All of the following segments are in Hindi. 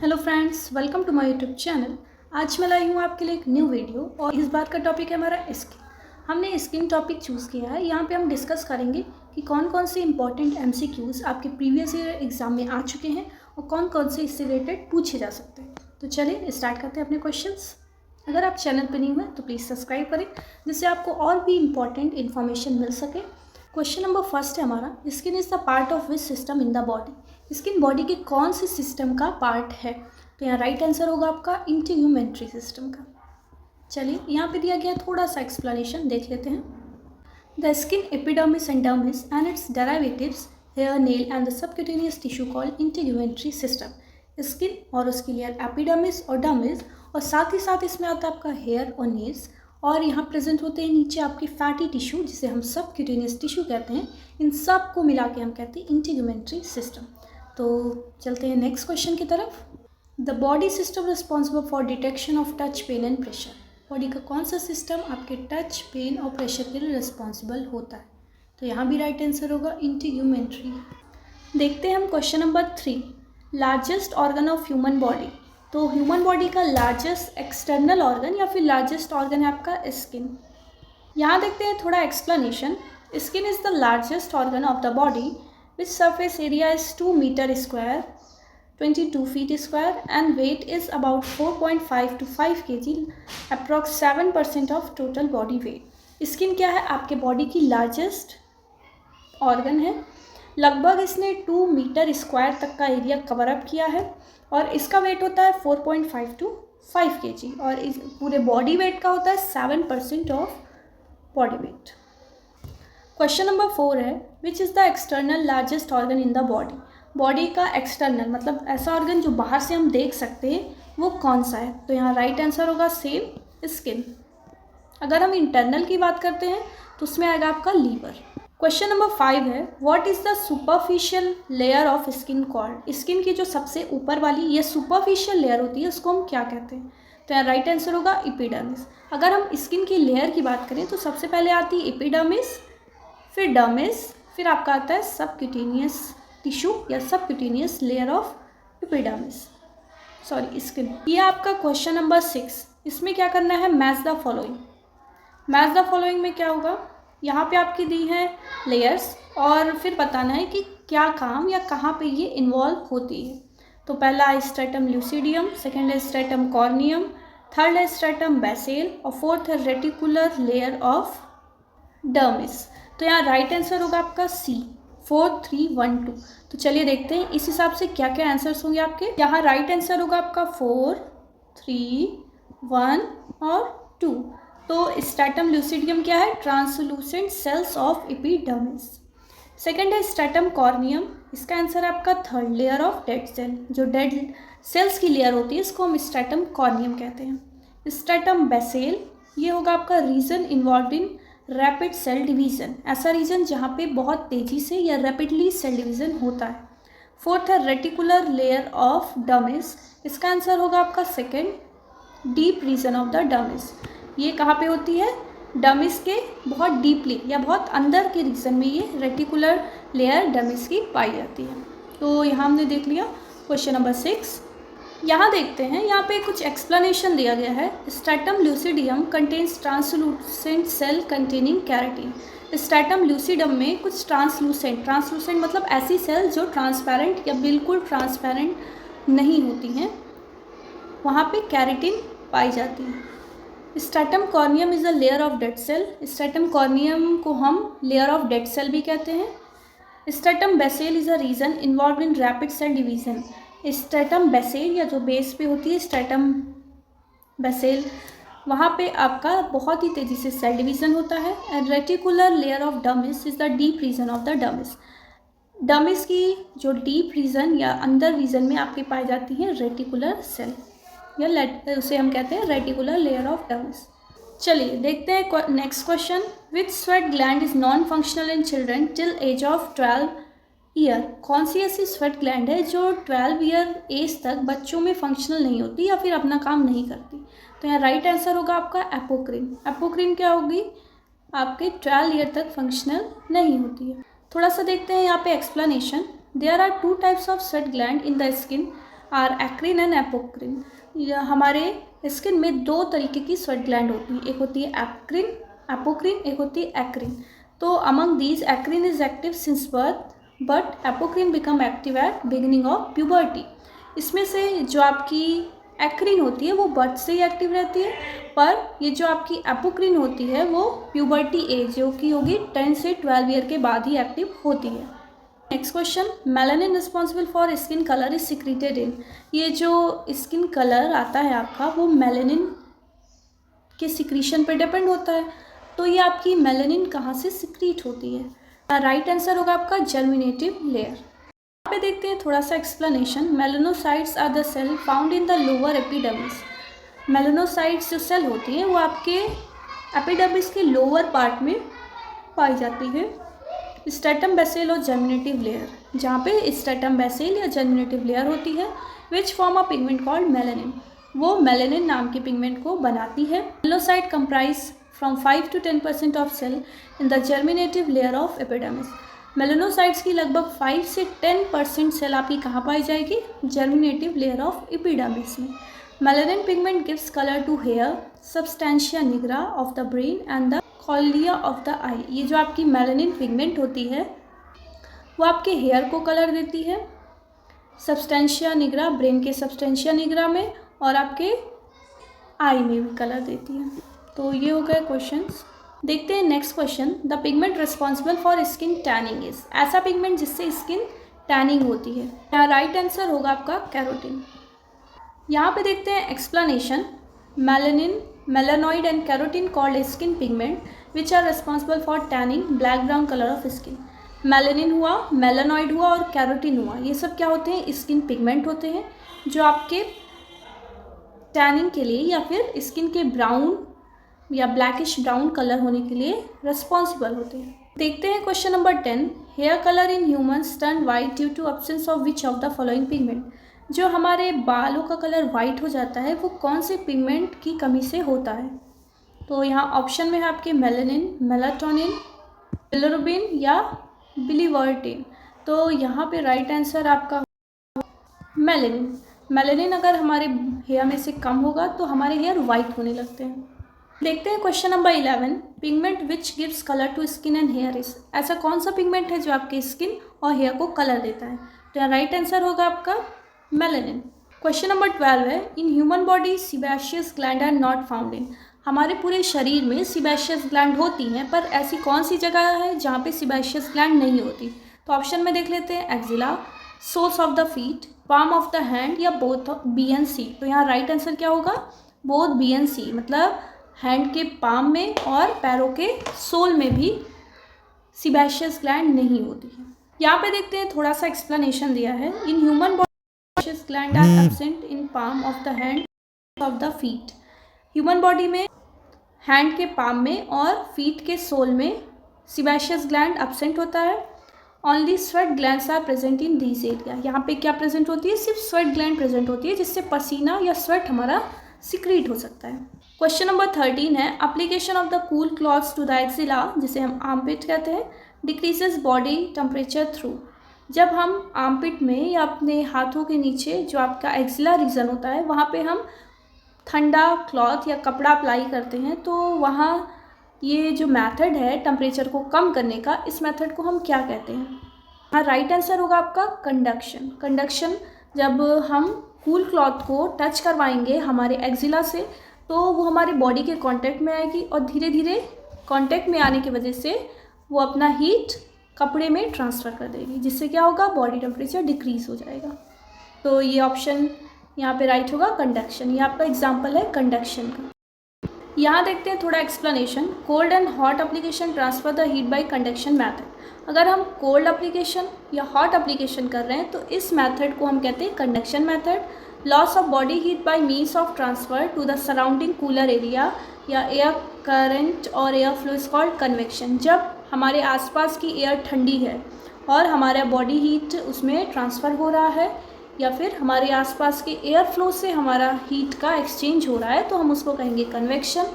Hello friends, welcome to my YouTube channel. आज मैं लाई हूँ आपके लिए एक न्यू वीडियो और इस बार का टॉपिक है हमारा स्किन। हमने स्किन टॉपिक चूज़ किया है। यहाँ पे हम डिस्कस करेंगे कि कौन कौन से इंपॉर्टेंट एमसीक्यूज़ आपके प्रीवियस ईयर एग्जाम में आ चुके हैं और कौन कौन से इससे रिलेटेड पूछे जा सकते हैं। तो चलिए स्टार्ट करते हैं अपने क्वेश्चंस। अगर आप चैनल पर नहीं हुए तो प्लीज़ सब्सक्राइब करें जिससे आपको और भी इंपॉर्टेंट इन्फॉर्मेशन मिल सके। क्वेश्चन नंबर फर्स्ट है हमारा, skin is the part of which system in the body. Skin body के कौन से सिस्टम का पार्ट है? तो यहाँ राइट आंसर होगा आपका इंटीग्यूमेंट्री सिस्टम का। चलिए यहाँ पे दिया गया थोड़ा सा एक्सप्लेनेशन देख लेते हैं। The skin epidermis and dermis and its derivatives hair nail and the subcutaneous tissue called integumentary system. Skin और उसके लेयर एपिडर्मिस और डर्मिस और साथ ही साथ इसमें आता है आपका हेयर और नेल्स और यहाँ प्रेजेंट होते हैं नीचे आपकी फैटी टिश्यू जिसे हम सबक्यूटेनियस टिश्यू कहते हैं। इन सब को मिला के हम कहते हैं इंटीग्यूमेंट्री सिस्टम। तो चलते हैं नेक्स्ट क्वेश्चन की तरफ। The body system responsible for detection of touch pain and pressure. Body का कौन सा सिस्टम आपके टच पेन और प्रेशर के लिए रिस्पॉन्सिबल होता है? तो यहाँ भी राइट आंसर होगा इंटीग्यूमेंट्री। देखते हैं हम question number 3, largest organ of human body. तो ह्यूमन बॉडी का लार्जेस्ट एक्सटर्नल ऑर्गन या फिर लार्जेस्ट ऑर्गन है आपका स्किन। यहाँ देखते हैं थोड़ा explanation. Skin is the largest organ of the body which surface area is 2 metre square 22 feet square and weight is about 4.5 to 5 kg, approx 7% of total body weight। Skin क्या है? आपके बॉडी की लार्जेस्ट ऑर्गन है। लगभग इसने 2 मीटर स्क्वायर तक का एरिया कवर अप किया है और इसका वेट होता है 4.5 to 5 kg और इस पूरे बॉडी वेट का होता है 7% of body weight. Question number 4 है, which is the external largest organ in the body. Body का एक्सटर्नल मतलब ऐसा ऑर्गन जो बाहर से हम देख सकते हैं वो कौन सा है? तो यहाँ राइट आंसर होगा सेम स्किन। अगर हम इंटरनल की बात करते हैं तो उसमें आएगा आपका लीवर। क्वेश्चन नंबर 5 है, what is the superficial layer of skin called. Skin की जो सबसे ऊपर वाली ये सुपरफिशियल लेयर होती है उसको हम क्या कहते हैं? तो यहाँ राइट आंसर होगा एपिडर्मिस। अगर हम स्किन की लेयर की बात करें तो सबसे पहले आती है एपिडर्मिस, फिर डर्मिस, फिर आपका आता है सबक्यूटेनियस टिश्यू या subcutaneous layer of epidermis, sorry skin. ये आपका क्वेश्चन नंबर 6। इसमें क्या करना है? Match the following. Match the following में क्या होगा? यहाँ पे आपकी दी है लेयर्स और फिर बताना है कि क्या काम या कहाँ पे ये इन्वॉल्व होती है। तो पहला है स्ट्रेटम ल्यूसिडियम, सेकेंड है स्ट्रेटम कॉर्नियम, थर्ड है स्ट्रेटम बेसेल और फोर्थ है रेटिकुलर लेयर ऑफ डर्मिस। तो यहाँ राइट आंसर होगा आपका सी 4, 3, 1, 2। तो चलिए देखते हैं इस हिसाब से क्या क्या आंसर्स होंगे आपके। यहाँ राइट आंसर होगा आपका 4, 3, 1 और 2। तो स्ट्रेटम ल्यूसिडियम क्या है? Translucent cells of epidermis. Second है स्ट्रेटम कॉर्नियम, इसका आंसर है आपका third layer of dead cell. जो डेड सेल्स की लेयर होती है इसको हम स्ट्रेटम कॉर्नियम कहते हैं। स्ट्रेटम बेसेल ये होगा आपका region involve in rapid cell division, ऐसा रीजन जहाँ पे बहुत तेज़ी से या रैपिडली सेल डिवीज़न होता है। फोर्थ है रेटिकुलर लेयर ऑफ डर्मिस, इसका आंसर होगा आपका second deep region of the dermis. ये कहाँ पे होती है? डर्मिस के बहुत डीपली या बहुत अंदर के रीजन में ये रेटिकुलर लेयर डर्मिस की पाई जाती है। तो यहाँ हमने देख लिया क्वेश्चन नंबर 6। यहाँ देखते हैं, यहाँ पे कुछ एक्सप्लेनेशन दिया गया है। Stratum lucidum contains translucent cell containing keratin. Stratum lucidum में कुछ ट्रांसलूसेंट मतलब ऐसी सेल जो ट्रांसपेरेंट या बिल्कुल ट्रांसपेरेंट नहीं होती हैं, वहाँ पे कैरेटिन पाई जाती है। Stratum corneum is a layer of dead cell. Stratum corneum को हम लेयर ऑफ डेड सेल भी कहते हैं। Stratum basale is a region involve in rapid cell division. Stratum basale या जो बेस पे होती है स्ट्रेटम बेसेल, वहाँ पे आपका बहुत ही तेज़ी से सेल डिवीज़न होता है। And reticular layer of dermis is the deep region of the dermis. Dermis की जो डीप रीजन या अंदर रीजन में आपकी पाई जाती है रेटिकुलर सेल या उसे हम कहते हैं रेटिकुलर लेयर ऑफ डर्मिस। चलिए देखते हैं next question. Which sweat gland is non functional in children till as of 12 year. कौन सी ऐसी स्वेट ग्लैंड है जो 12 ईयर एज तक बच्चों में फंक्शनल नहीं होती या फिर अपना काम नहीं करती? तो यहाँ राइट आंसर होगा आपका एपोक्रिन। एपोक्रिन क्या होगी? आपके 12 ईयर तक फंक्शनल नहीं होती है। थोड़ा सा देखते हैं यहाँ पे explanation. There are 2 types of sweat gland in the skin are eccrine and apocrine. हमारे स्किन में दो तरीके की स्वेट ग्लैंड होती है, एक होती है एपोक्रिन, एक होती है एक्रिन। तो among these eccrine is active since birth but apocrine become active at beginning of puberty. इसमें से जो आपकी एक्रिन होती है वो बर्थ से ही एक्टिव रहती है, पर ये जो आपकी एपोक्रिन होती है वो प्यूबर्टी एज जो कि होगी 10 से 12 ईयर के बाद ही एक्टिव होती है। Next question, melanin responsible for skin colour is secreted in. ये जो स्किन कलर आता है आपका वो मेलानिन के सिक्रीशन पर डिपेंड होता है। तो ये आपकी मेलानिन कहाँ से सिक्रीट होती है? राइट आंसर होगा आपका जर्मिनेटिव लेयर। यहाँ पे देखते हैं थोड़ा सा explanation. Melanocytes are the cell found in the lower epidermis. Melanocytes जो सेल होती हैं वो आपके एपिडर्मिस के लोअर पार्ट में पाई जाती है। स्ट्रेटम बेसिल और जर्मिनेटिव लेयर, जहाँ पे स्ट्रेटम बेसिल या जर्मिनेटिव लेयर होती है, which form a pigment called melanin, वो मेलानिन नाम के पिगमेंट को बनाती है। Melanocyte comprise from 5 to 10% of cell in the germinative layer of epidermis. Melanocytes की लगभग 5 से 10% सेल आपकी कहाँ पाई जाएगी? जर्मिनेटिव लेयर ऑफ एपिडर्मिस में। Melanin pigment gives colour to hair, substantia nigra of the brain and the cornea of the eye. ये जो आपकी मेलानिन पिगमेंट होती है वो आपके हेयर को कलर देती है, सब्सटेंशिया निग्रा ब्रेन के सब्सटेंशिया निग्रा में, और आपके आई में भी कलर देती है। तो ये हो गए क्वेश्चंस। देखते हैं next question, the pigment responsible for skin tanning is. ऐसा पिगमेंट जिससे स्किन टैनिंग होती है। यहाँ राइट आंसर होगा आपका कैरोटीन। यहाँ पे देखते हैं explanation. Melanin, melanoid and keratin called skin pigment which are responsible for tanning black brown color of skin। Melanin हुआ, मेलानॉइड हुआ और कैरोटीन हुआ, ये सब क्या होते हैं? स्किन पिगमेंट होते हैं जो आपके टैनिंग के लिए या फिर स्किन के ब्राउन या ब्लैकिश ब्राउन कलर होने के लिए रिस्पॉन्सिबल होते हैं। देखते हैं question number 10, hair colour in humans turn white due to absence of which of the following pigment. जो हमारे बालों का कलर वाइट हो जाता है वो कौन से पिगमेंट की कमी से होता है? तो यहाँ ऑप्शन में है आपके मेलानिन, मेलाटोनिन, बिलिरुबिन या बिलिवर्टिन। तो यहाँ पे राइट आंसर आपका मेलानिन। मेलानिन अगर हमारे हेयर में से कम होगा तो हमारे हेयर वाइट होने लगते हैं। देखते हैं question number 11, pigment which gives colour to skin and hair is. ऐसा कौन सा पिगमेंट है जो आपके स्किन और हेयर को कलर देता है? तो यहाँ राइट आंसर होगा आपका मेलानिन। क्वेश्चन नंबर 12 है, in human body sebaceous gland are not found in. हमारे पूरे शरीर में सीबेशियस ग्लैंड होती हैं, पर ऐसी कौन सी जगह है जहाँ पे सीबेशियस ग्लैंड नहीं होती? तो ऑप्शन में देख लेते हैं, axilla, soles of the feet, palm of the hand या बोथ बी एंड सी। तो यहाँ राइट आंसर क्या होगा? बोथ बी एंड सी, मतलब हैंड के पाम में और पैरों के सोल में भी सीबेशियस ग्लैंड नहीं होती है। यहाँ पे देखते हैं थोड़ा सा एक्सप्लेनेशन दिया है। In human body sebaceous gland are absent in palm of the hand of the feet. Human body में हैंड के पाम में और फीट के सोल में सीबेशियस ग्लैंड एब्सेंट होता है। Only sweat glands are present in this area. यहाँ पे क्या प्रेजेंट होती है? सिर्फ स्वेट ग्लैंड प्रेजेंट होती है जिससे पसीना या स्वेट हमारा सिक्रीट हो सकता है। क्वेश्चन नंबर 13 है, application of the cool clothes to the axilla, जिसे हम आर्मपिट कहते हैं, डिक्रीजेज बॉडी टेम्परेचर थ्रू। जब हम आर्मपिट में या अपने हाथों के नीचे जो आपका एक्जिला रीजन होता है वहाँ पे हम ठंडा क्लॉथ या कपड़ा अप्लाई करते हैं, तो वहाँ ये जो मेथड है टेम्परेचर को कम करने का, इस मेथड को हम क्या कहते हैं? हाँ, राइट आंसर होगा आपका कंडक्शन। कंडक्शन, जब हम कूल क्लॉथ को टच करवाएंगे हमारे एक्जिला से तो वो हमारी बॉडी के कांटेक्ट में आएगी और धीरे धीरे कांटेक्ट में आने की वजह से वो अपना हीट कपड़े में ट्रांसफ़र कर देगी, जिससे क्या होगा? बॉडी टेम्परेचर डिक्रीज़ हो जाएगा। तो ये ऑप्शन यहाँ पे राइट होगा कंडक्शन। ये आपका एग्जांपल है कंडक्शन का। यहाँ देखते हैं थोड़ा explanation. Cold and hot application transfer the heat bye conduction method. अगर हम कोल्ड एप्लीकेशन या हॉट एप्लीकेशन कर रहे हैं तो इस मैथड को हम कहते हैं conduction method. Loss of body heat by means of transfer to the surrounding cooler area या एयर करंट और air flow is called convection. जब हमारे आसपास की एयर ठंडी है और हमारा बॉडी हीट उसमें ट्रांसफ़र हो रहा है या फिर हमारे आसपास के एयर फ्लो से हमारा हीट का एक्सचेंज हो रहा है, तो हम उसको कहेंगे convection.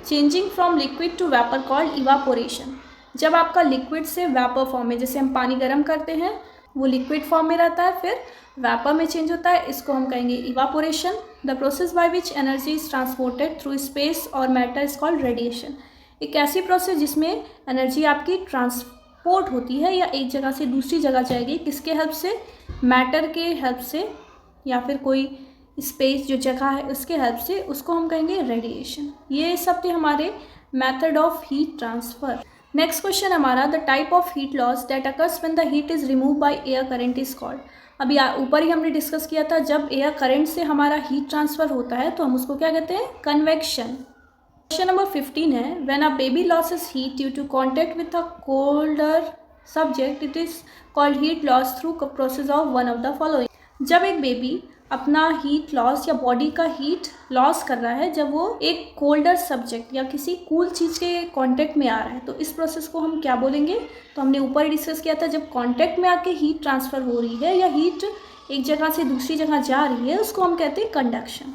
Changing from liquid to vapour called evaporation. जब आपका लिक्विड से वेपर फॉर्म में, जैसे हम पानी गर्म करते हैं वो लिक्विड फॉर्म में रहता है, फिर वेपर में चेंज होता है, इसको हम कहेंगे evaporation. The process by which energy is transported through space और मैटर इज कॉल्ड रेडिएशन। एक ऐसी प्रोसेस जिसमें एनर्जी आपकी ट्रांसपोर्ट होती है या एक जगह से दूसरी जगह जाएगी, किसके हेल्प से? मैटर के हेल्प से, या फिर कोई स्पेस जो जगह है उसके हेल्प से, उसको हम कहेंगे रेडिएशन। ये सब थे हमारे method of heat transfer. Next question हमारा, the type of heat loss that occurs when the heat is remove by air current is called. अभी ऊपर ही हमने डिस्कस किया था, जब एयर करंट से हमारा हीट ट्रांसफ़र होता है तो हम उसको क्या कहते हैं? कन्वेक्शन। क्वेश्चन नंबर 15 है, when a baby loses heat due to contact with a colder subject it is called heat loss through process of one of the following. जब एक बेबी अपना हीट लॉस या बॉडी का हीट लॉस कर रहा है जब वो एक कोल्डर सब्जेक्ट या किसी कूल चीज़ के कांटेक्ट में आ रहा है, तो इस प्रोसेस को हम क्या बोलेंगे? तो हमने ऊपर डिस्कस किया था, जब कांटेक्ट में आके हीट ट्रांसफ़र हो रही है या हीट एक जगह से दूसरी जगह जा रही है, उसको हम कहते हैं कंडक्शन।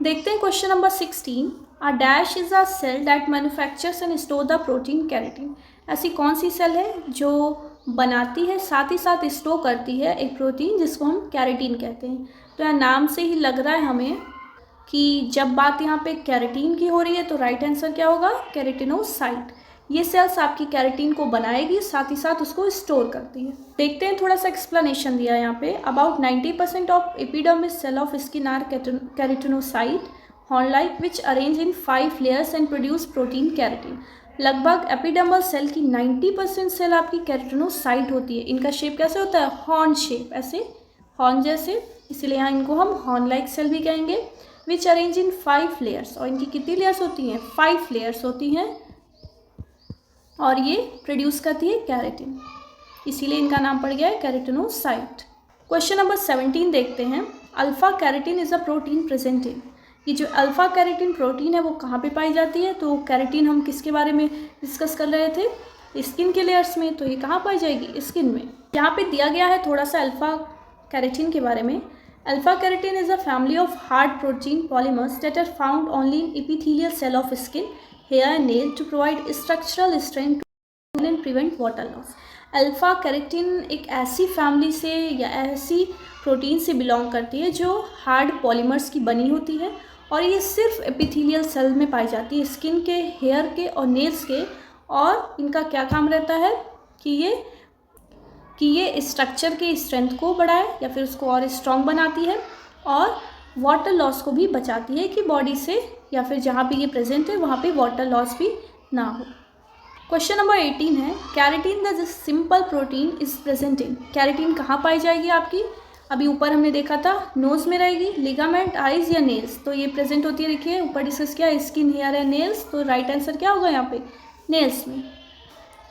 देखते हैं question number 16। A dash is a cell that manufactures and store the protein keratin. ऐसी कौन सी सेल है जो बनाती है साथ ही साथ स्टोर करती है एक प्रोटीन जिसको हम कैरेटिन कहते हैं? तो यह नाम से ही लग रहा है हमें कि जब बात यहाँ पे कैरेटिन की हो रही है तो राइट आंसर क्या होगा? कैरेटिनोसाइट। ये सेल्स आपकी कैरेटिन को बनाएगी, साथ ही साथ उसको स्टोर करती है। देखते हैं, थोड़ा सा एक्सप्लेनेशन दिया है यहाँ पे। About 90% of epidermis cell of skin are keratinocyte horn-like which arrange in 5 layers and produce protein keratin. लगभग एपिडर्मल सेल की 90% सेल आपकी कैरेटिनोसाइट होती है। इनका शेप कैसे होता है? हॉर्न शेप, ऐसे हॉर्न जैसे, इसलिए यहाँ इनको हम हॉर्न लाइक सेल भी कहेंगे। विच अरेंज इन 5 लेयर्स, और इनकी कितनी लेयर्स होती हैं? 5 लेयर्स होती हैं, और ये प्रोड्यूस करती है कैरेटिन, इसीलिए इनका नाम पड़ गया है कैरेटिनोसाइट। क्वेश्चन नंबर 17 देखते हैं। Alpha keratin is a protein present in. ये जो अल्फा कैरेटिन प्रोटीन है वो कहाँ पे पाई जाती है? तो कैरेटिन हम किसके बारे में डिस्कस कर रहे थे? स्किन के लेयर्स में। तो ये कहाँ पाई जाएगी? स्किन में। यहाँ पे दिया गया है थोड़ा सा अल्फा कैरेटिन के बारे में। Alpha keratin is a family of hard protein polymers that are found only in epithelial cell of skin, hair and nail to provide structural strength and prevent water loss. Alpha keratin एक ऐसी फैमिली से या ऐसी प्रोटीन से बिलोंग करती है जो हार्ड पॉलीमर्स की बनी होती है, और ये सिर्फ एपिथेलियल सेल में पाई जाती है, स्किन के, हेयर के और नेल्स के। और इनका क्या काम रहता है कि ये स्ट्रक्चर के स्ट्रेंथ को बढ़ाए या फिर उसको और स्ट्रॉन्ग बनाती है, और वाटर लॉस को भी बचाती है कि बॉडी से या फिर जहाँ पे ये प्रेजेंट है वहाँ पे वाटर लॉस भी ना हो। क्वेश्चन नंबर 18 है, keratin the simple protein is present in. Keratin कहाँ पाई जाएगी आपकी? अभी ऊपर हमने देखा था नोज में रहेगी, लिगामेंट, आइज या नेल्स। तो ये प्रेजेंट होती है, देखिए ऊपर डिस्कस किया, स्किन, हेयर या नेल्स। तो राइट आंसर क्या होगा यहाँ पे? नेल्स में।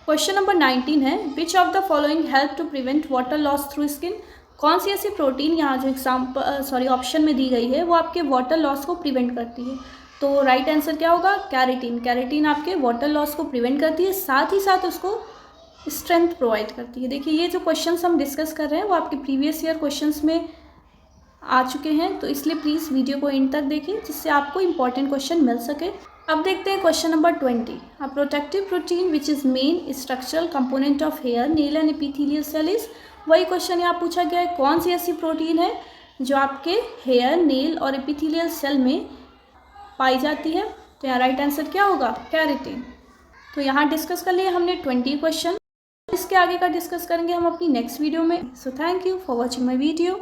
क्वेश्चन नंबर 19 है, which of the following help to prevent water loss through skin. कौन सी ऐसी प्रोटीन यहाँ जो ऑप्शन में दी गई है वो आपके वाटर लॉस को प्रिवेंट करती है? तो राइट आंसर क्या होगा? कैरेटिन। कैरेटिन आपके वाटर लॉस को प्रिवेंट करती है, साथ ही साथ उसको स्ट्रेंथ प्रोवाइड करती है। देखिए ये जो क्वेश्चंस हम डिस्कस कर रहे हैं वो आपके प्रीवियस ईयर क्वेश्चंस में आ चुके हैं, तो इसलिए प्लीज़ वीडियो को एंड तक देखिए जिससे आपको इंपॉर्टेंट क्वेश्चन मिल सके। अब देखते हैं question number 20। A protective protein which is main structural component of hair, nail and epithelial cell is. वही क्वेश्चन यहाँ पूछा गया है, कौन सी ऐसी प्रोटीन है जो आपके हेयर, नेल और एपिथेलियल सेल में पाई जाती है? तो यहाँ राइट आंसर क्या होगा? कैरेटिन। तो यहाँ डिस्कस कर लिए हमने 20 क्वेश्चन। इसके आगे का डिस्कस करेंगे हम अपनी नेक्स्ट वीडियो में। So thank you for watching my video.